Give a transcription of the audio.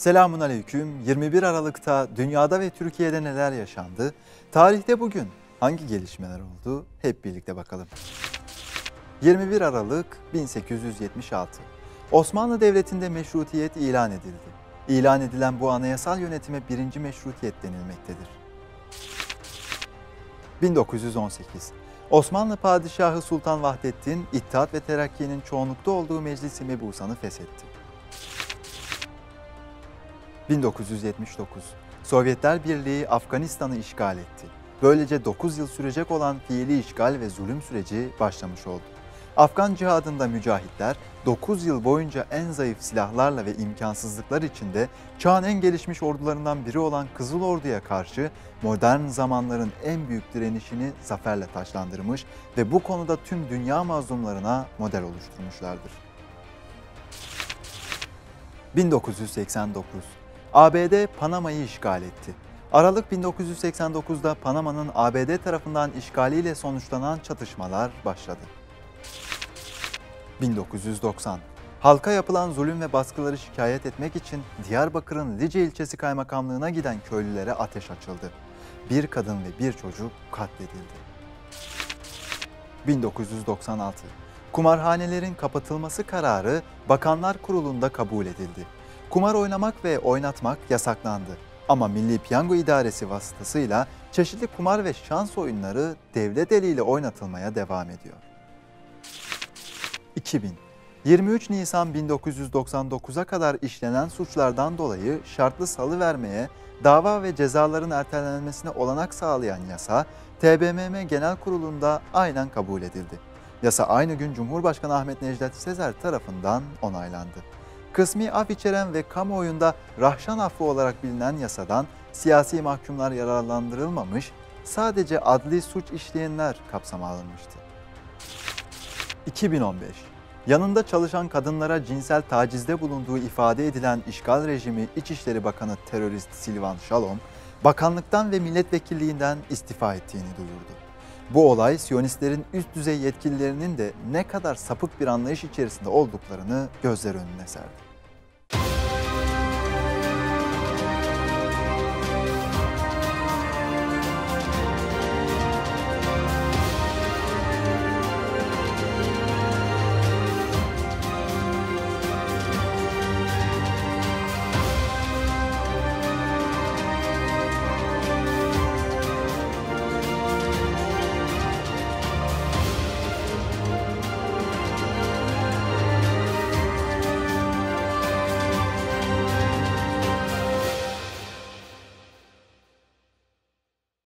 Selamun aleyküm. 21 Aralık'ta dünyada ve Türkiye'de neler yaşandı? Tarihte bugün hangi gelişmeler oldu? Hep birlikte bakalım. 21 Aralık 1876. Osmanlı Devleti'nde meşrutiyet ilan edildi. İlan edilen bu anayasal yönetime birinci meşrutiyet denilmektedir. 1918. Osmanlı Padişahı Sultan Vahdettin, İttihat ve Terakki'nin çoğunlukta olduğu Meclis-i Mebusan'ı feshetti. 1979. Sovyetler Birliği Afganistan'ı işgal etti. Böylece 9 yıl sürecek olan fiili işgal ve zulüm süreci başlamış oldu. Afgan cihadında mücahitler 9 yıl boyunca en zayıf silahlarla ve imkansızlıklar içinde çağın en gelişmiş ordularından biri olan Kızıl Ordu'ya karşı modern zamanların en büyük direnişini zaferle taçlandırmış ve bu konuda tüm dünya mazlumlarına model oluşturmuşlardır. 1989. ABD Panama'yı işgal etti. Aralık 1989'da Panama'nın ABD tarafından işgaliyle sonuçlanan çatışmalar başladı. 1990. Halka yapılan zulüm ve baskıları şikayet etmek için Diyarbakır'ın Lice ilçesi kaymakamlığına giden köylülere ateş açıldı. Bir kadın ve bir çocuk katledildi. 1996. Kumarhanelerin kapatılması kararı Bakanlar Kurulu'nda kabul edildi. Kumar oynamak ve oynatmak yasaklandı. Ama Milli Piyango İdaresi vasıtasıyla çeşitli kumar ve şans oyunları devlet eliyle oynatılmaya devam ediyor. 2000. 23 Nisan 1999'a kadar işlenen suçlardan dolayı şartlı salıvermeye, dava ve cezaların ertelenmesine olanak sağlayan yasa, TBMM Genel Kurulu'nda aynen kabul edildi. Yasa aynı gün Cumhurbaşkanı Ahmet Necdet Sezer tarafından onaylandı. Kısmi af içeren ve kamuoyunda rahşan affı olarak bilinen yasadan siyasi mahkumlar yararlandırılmamış, sadece adli suç işleyenler kapsama alınmıştı. 2015. Yanında çalışan kadınlara cinsel tacizde bulunduğu ifade edilen işgal rejimi İçişleri Bakanı terörist Silvan Şalom, bakanlıktan ve milletvekilliğinden istifa ettiğini duyurdu. Bu olay Siyonistlerin üst düzey yetkililerinin de ne kadar sapık bir anlayış içerisinde olduklarını gözler önüne serdi.